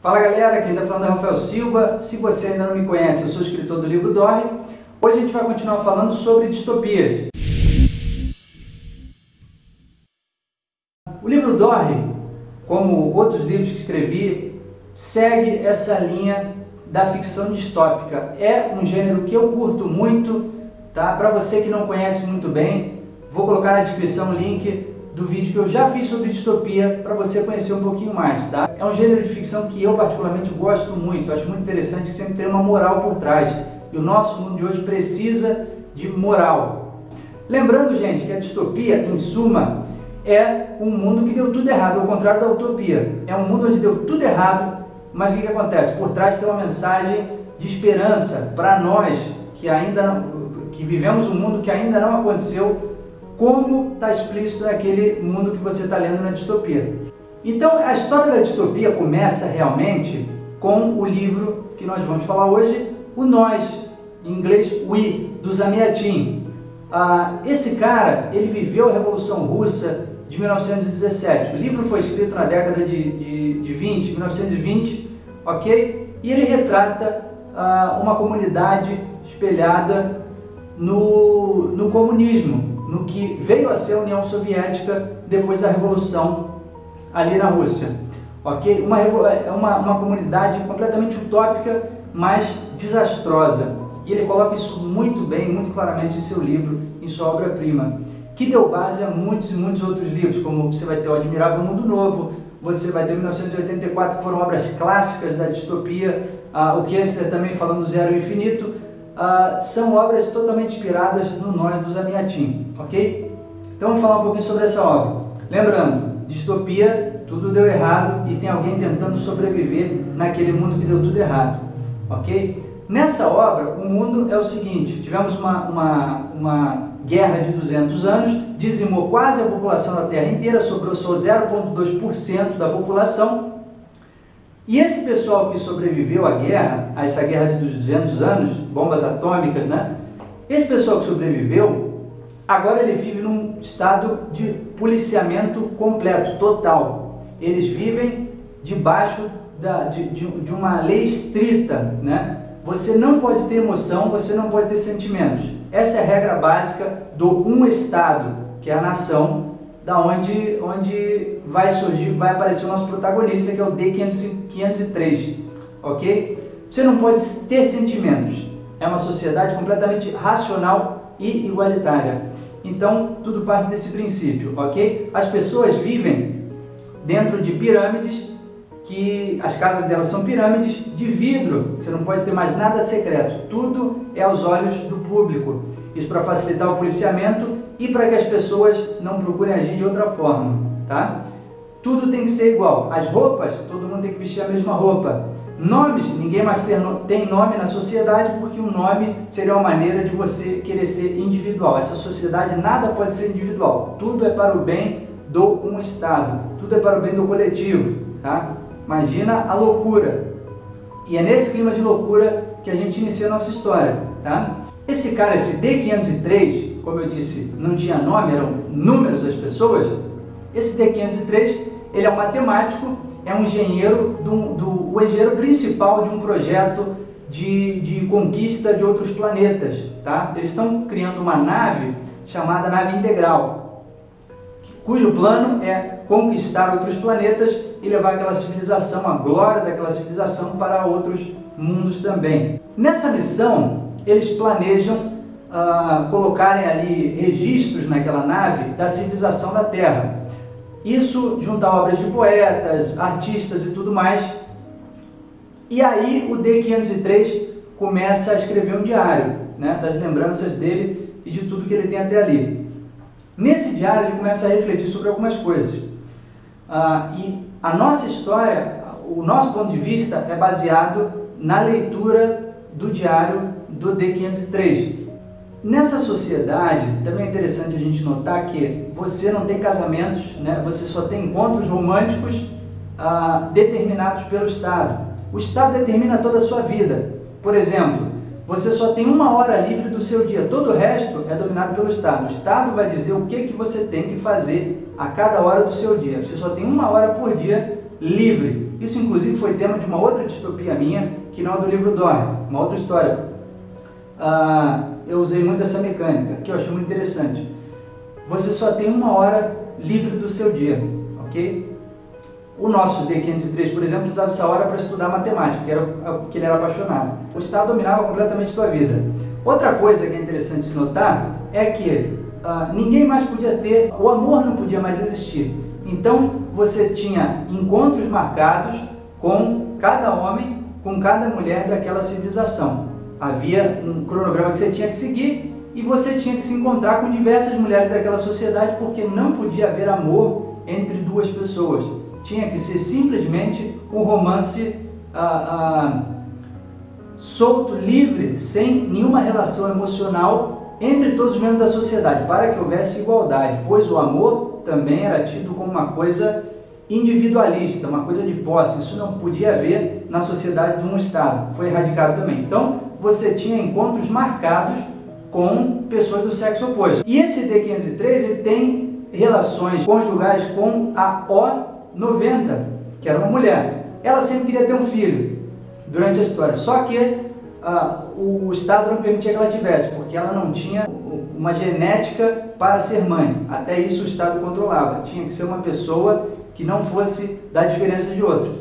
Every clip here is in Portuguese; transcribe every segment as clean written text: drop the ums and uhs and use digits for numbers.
Fala galera, quem está falando é Rafael Silva. Se você ainda não me conhece, eu sou escritor do livro Dory. Hoje a gente vai continuar falando sobre distopias. O livro Dory, como outros livros que escrevi, segue essa linha da ficção distópica. É um gênero que eu curto muito, tá? Para você que não conhece muito bem, vou colocar na descrição o link do vídeo que eu já fiz sobre distopia para você conhecer um pouquinho mais, tá? É um gênero de ficção que eu particularmente gosto muito, acho muito interessante, que sempre tem uma moral por trás. E o nosso mundo de hoje precisa de moral. Lembrando, gente, que a distopia, em suma, é um mundo que deu tudo errado, ao contrário da utopia. É um mundo onde deu tudo errado, mas o que acontece? Por trás tem uma mensagem de esperança para nós que ainda não, que vivemos um mundo que ainda não aconteceu, como está explícito naquele mundo que você está lendo na distopia. Então, a história da distopia começa realmente com o livro que nós vamos falar hoje, o Nós, em inglês We, do Zamyatin. Esse cara, ele viveu a Revolução Russa de 1917. O livro foi escrito na década de 1920, ok? E ele retrata uma comunidade espelhada no comunismo, no que veio a ser a União Soviética depois da Revolução ali na Rússia, ok? Uma comunidade completamente utópica, mas desastrosa. E ele coloca isso muito bem, muito claramente em seu livro, em sua obra-prima, que deu base a muitos e muitos outros livros, como você vai ter o Admirável Mundo Novo, você vai ter 1984, que foram obras clássicas da distopia, o Kessler também falando do Zero ao Infinito. São obras totalmente inspiradas no Nós do Zamyatin, ok? Então vamos falar um pouquinho sobre essa obra. Lembrando, distopia, tudo deu errado e tem alguém tentando sobreviver naquele mundo que deu tudo errado, ok? Nessa obra, o mundo é o seguinte: tivemos uma guerra de 200 anos, dizimou quase a população da Terra inteira, sobrou só 0,2% da população. E esse pessoal que sobreviveu à guerra, a essa guerra de 200 anos, bombas atômicas, né? Esse pessoal que sobreviveu, agora ele vive num estado de policiamento completo, total. Eles vivem debaixo de uma lei estrita, né? Você não pode ter emoção, você não pode ter sentimentos. Essa é a regra básica do Estado, que é a nação, da onde vai aparecer o nosso protagonista, que é o D503, ok? Você não pode ter sentimentos. É uma sociedade completamente racional e igualitária. Então, tudo parte desse princípio, ok? As pessoas vivem dentro de pirâmides, que as casas delas são pirâmides de vidro. Você não pode ter mais nada secreto. Tudo é aos olhos do público. Isso para facilitar o policiamento e para que as pessoas não procurem agir de outra forma, tá? Tudo tem que ser igual. As roupas, todo mundo tem que vestir a mesma roupa. Nomes, ninguém mais tem nome na sociedade, porque o nome seria uma maneira de você querer ser individual. Essa sociedade nada pode ser individual. Tudo é para o bem do Estado. Tudo é para o bem do coletivo, tá? Imagina a loucura. E é nesse clima de loucura que a gente inicia a nossa história, tá? Esse cara, esse D503, como eu disse, não tinha nome, eram números das pessoas. Esse D503, ele é um matemático, é um engenheiro, o engenheiro principal de um projeto de conquista de outros planetas, tá? Eles estão criando uma nave chamada Nave Integral, cujo plano é conquistar outros planetas e levar aquela civilização, a glória daquela civilização, para outros mundos também. Nessa missão, eles planejam colocarem ali registros naquela nave da civilização da Terra. Isso junto a obras de poetas, artistas e tudo mais. E aí o D503 começa a escrever um diário, né, das lembranças dele e de tudo que ele tem até ali. Nesse diário ele começa a refletir sobre algumas coisas. E a nossa história, o nosso ponto de vista é baseado na leitura do diário do D503. Nessa sociedade, também é interessante a gente notar que você não tem casamentos, né? Você só tem encontros românticos determinados pelo Estado. O Estado determina toda a sua vida. Por exemplo, você só tem 1 hora livre do seu dia, todo o resto é dominado pelo Estado. O Estado vai dizer o que você tem que fazer a cada hora do seu dia. Você só tem 1 hora por dia livre. Isso, inclusive, foi tema de uma outra distopia minha, que não é do livro Dory, uma outra história. Eu usei muito essa mecânica, que eu achei muito interessante. Você só tem 1 hora livre do seu dia, ok? O nosso D503, por exemplo, usava essa hora para estudar matemática, que ele era apaixonado. O Estado dominava completamente a sua vida. Outra coisa que é interessante se notar é que ninguém mais podia ter, o amor não podia mais existir. Então, você tinha encontros marcados com cada homem, com cada mulher daquela civilização. Havia um cronograma que você tinha que seguir e você tinha que se encontrar com diversas mulheres daquela sociedade, porque não podia haver amor entre 2 pessoas. Tinha que ser simplesmente um romance solto, livre, sem nenhuma relação emocional entre todos os membros da sociedade, para que houvesse igualdade, pois o amor também era tido como uma coisa individualista, uma coisa de posse. Isso não podia haver na sociedade de um Estado, foi erradicado também. Então, você tinha encontros marcados com pessoas do sexo oposto. E esse D503, ele tem relações conjugais com a O90, que era uma mulher. Ela sempre queria ter um filho durante a história, só que o Estado não permitia que ela tivesse, porque ela não tinha uma genética para ser mãe. Até isso o Estado controlava. Tinha que ser uma pessoa que não fosse da diferença de outras.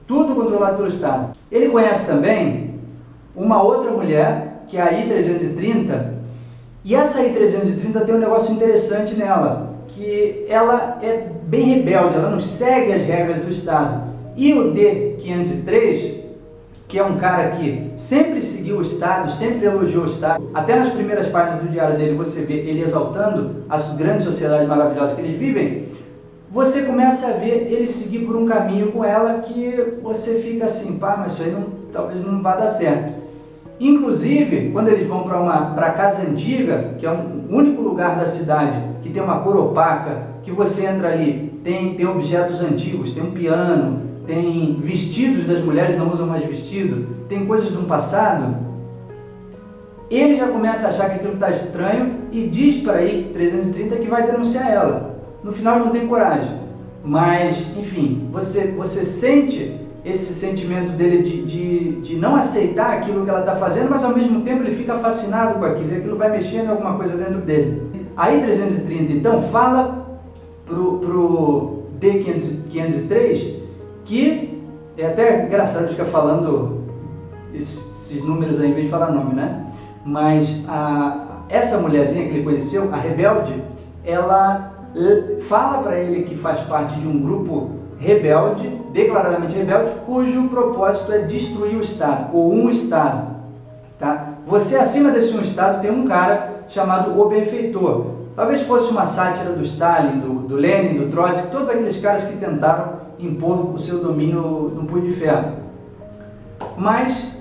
Tudo controlado pelo Estado. Ele conhece também uma outra mulher, que é a I-330, e essa I-330 tem um negócio interessante nela, que ela é bem rebelde, ela não segue as regras do Estado. E o D503, que é um cara que sempre seguiu o Estado, sempre elogiou o Estado, até nas primeiras páginas do diário dele você vê ele exaltando as grandes sociedades maravilhosas que eles vivem, você começa a ver ele seguir por um caminho com ela que você fica assim, pá, mas isso aí talvez não vá dar certo. Inclusive, quando eles vão para a casa antiga, que é o único lugar da cidade que tem uma cor opaca, que você entra ali, tem objetos antigos, tem um piano, tem vestidos das mulheres, não usam mais vestido, tem coisas do passado, ele já começa a achar que aquilo está estranho e diz para aí 330 que vai denunciar ela. No final ele não tem coragem, mas enfim, você sente esse sentimento dele de não aceitar aquilo que ela está fazendo, mas ao mesmo tempo ele fica fascinado com aquilo, e aquilo vai mexendo em alguma coisa dentro dele. Aí 330 então fala pro D503 que é até engraçado ficar falando esses números aí em vez de falar nome, né? Mas essa mulherzinha que ele conheceu, a rebelde, ela fala para ele que faz parte de um grupo rebelde, declaradamente rebelde, cujo propósito é destruir o Estado, ou um Estado. Tá? Você, acima desse um Estado, tem um cara chamado O Benfeitor. Talvez fosse uma sátira do Stalin, do Lenin, do Trotsky, todos aqueles caras que tentaram impor o seu domínio no punho de ferro. Mas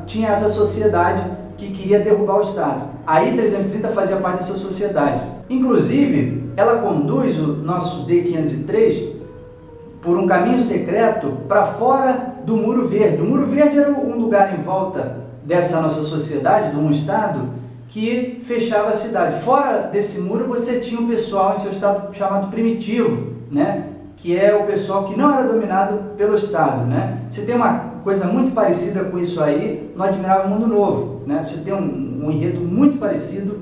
tinha essa sociedade que queria derrubar o Estado. Aí 330 fazia parte dessa sociedade. Inclusive, ela conduz o nosso D503 por um caminho secreto para fora do Muro Verde. O Muro Verde era um lugar em volta dessa nossa sociedade, de um Estado, que fechava a cidade. Fora desse muro você tinha um pessoal em seu estado chamado primitivo, né? Que é o pessoal que não era dominado pelo Estado, né? Você tem uma coisa muito parecida com isso aí no Admirável Mundo Novo, né? Você tem um enredo muito parecido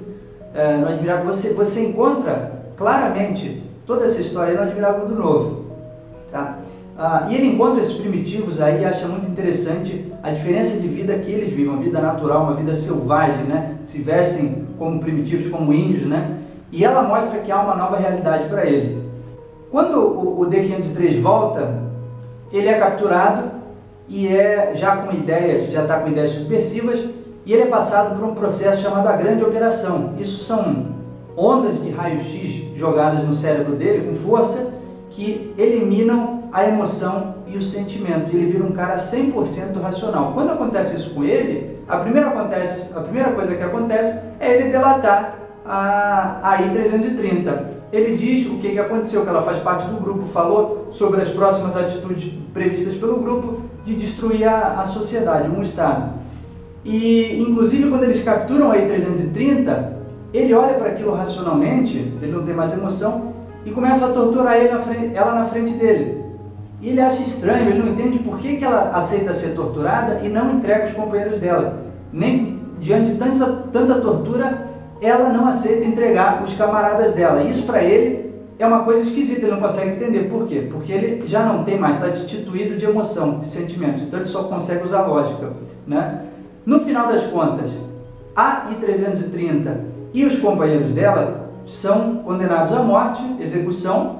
no Admirável. Você encontra claramente toda essa história aí no Admirável Mundo Novo, tá? E ele encontra esses primitivos aí e acha muito interessante a diferença de vida que eles vivem, uma vida natural, uma vida selvagem, né? Se vestem como primitivos, como índios, né? E ela mostra que há uma nova realidade para ele. Quando o D503 volta, ele é capturado e já está com ideias subversivas, e ele é passado por um processo chamado a Grande Operação. Isso são ondas de raio-x jogadas no cérebro dele com força que eliminam a emoção e o sentimento. Ele vira um cara 100% racional. Quando acontece isso com ele, a primeira coisa que acontece é ele delatar a I-330. Ele diz o que aconteceu, que ela faz parte do grupo, falou sobre as próximas atitudes previstas pelo grupo de destruir a sociedade, um Estado. E, inclusive, quando eles capturam a I-330, ele olha para aquilo racionalmente, ele não tem mais emoção, e começa a torturar ela na frente dele. E ele acha estranho, ele não entende por que ela aceita ser torturada e não entrega os companheiros dela. Nem diante de tanta tortura, ela não aceita entregar os camaradas dela. Isso para ele é uma coisa esquisita, ele não consegue entender. Por quê? Porque ele já não tem mais, está destituído de emoção, de sentimentos, então ele só consegue usar lógica, né? No final das contas, a I-330 e os companheiros dela são condenados à morte, execução,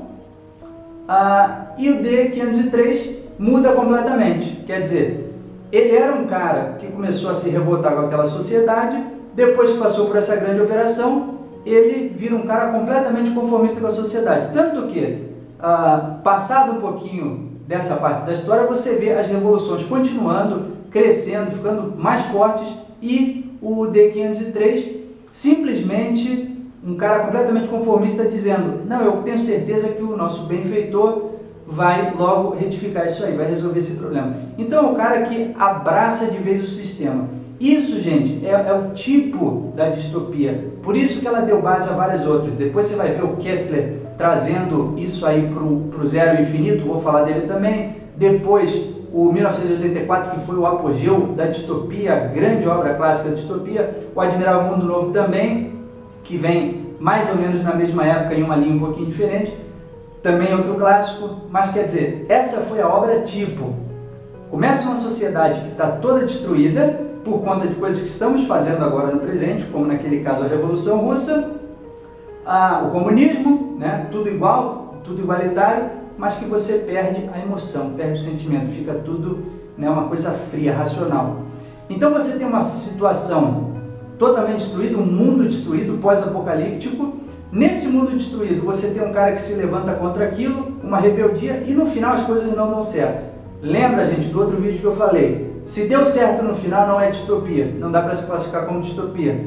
e o D-503 muda completamente. Quer dizer, ele era um cara que começou a se revoltar com aquela sociedade, depois que passou por essa grande operação, ele vira um cara completamente conformista com a sociedade. Tanto que, passado um pouquinho dessa parte da história, você vê as revoluções continuando, crescendo, ficando mais fortes, e o D-503 simplesmente um cara completamente conformista dizendo: não, eu tenho certeza que o nosso benfeitor vai logo retificar isso aí, vai resolver esse problema. Então é o cara que abraça de vez o sistema. Isso, gente, é o tipo da distopia. Por isso que ela deu base a várias outras. Depois você vai ver o Kessler trazendo isso aí para o Zero Infinito, vou falar dele também. Depois o 1984, que foi o apogeu da distopia, a grande obra clássica da distopia. O Admirável Mundo Novo também, que vem mais ou menos na mesma época, em uma linha um pouquinho diferente. Também outro clássico, mas quer dizer, essa foi a obra tipo. Começa uma sociedade que está toda destruída por conta de coisas que estamos fazendo agora no presente, como naquele caso a Revolução Russa, o comunismo, né? Tudo igual, tudo igualitário, mas que você perde a emoção, perde o sentimento, fica tudo, né, uma coisa fria, racional. Então você tem uma situação totalmente destruída, um mundo destruído, pós-apocalíptico. Nesse mundo destruído, você tem um cara que se levanta contra aquilo, uma rebeldia, e no final as coisas não dão certo. Lembra, gente, do outro vídeo que eu falei? Se deu certo no final, não é distopia, não dá para se classificar como distopia,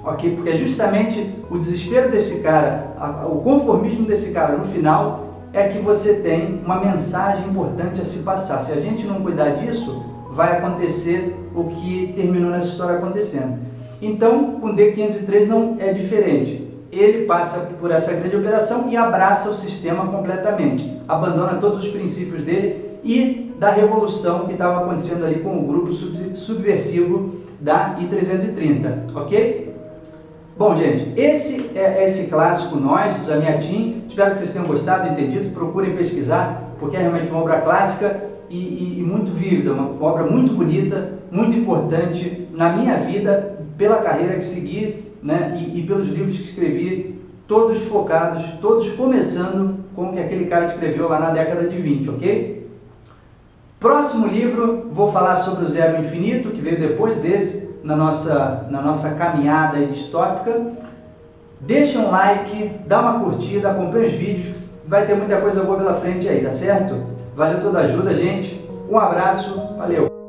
ok? Porque é justamente o desespero desse cara, o conformismo desse cara no final, é que você tem uma mensagem importante a se passar. Se a gente não cuidar disso, vai acontecer o que terminou nessa história acontecendo. Então, com o D-503 não é diferente. Ele passa por essa grande operação e abraça o sistema completamente, abandona todos os princípios dele e da revolução que estava acontecendo ali com o grupo subversivo da I-330, ok? Bom, gente, esse é esse clássico Nós, dos Amiatim. Espero que vocês tenham gostado, entendido, procurem pesquisar, porque é realmente uma obra clássica e muito vívida, uma obra muito bonita, muito importante na minha vida, pela carreira que segui, né, e pelos livros que escrevi, todos focados, todos começando com o que aquele cara escreveu lá na década de 20, ok? Próximo livro, vou falar sobre o Zero Infinito, que veio depois desse, na nossa caminhada distópica. Deixa um like, dá uma curtida, acompanha os vídeos, vai ter muita coisa boa pela frente aí, tá certo? Valeu toda a ajuda, gente. Um abraço, valeu!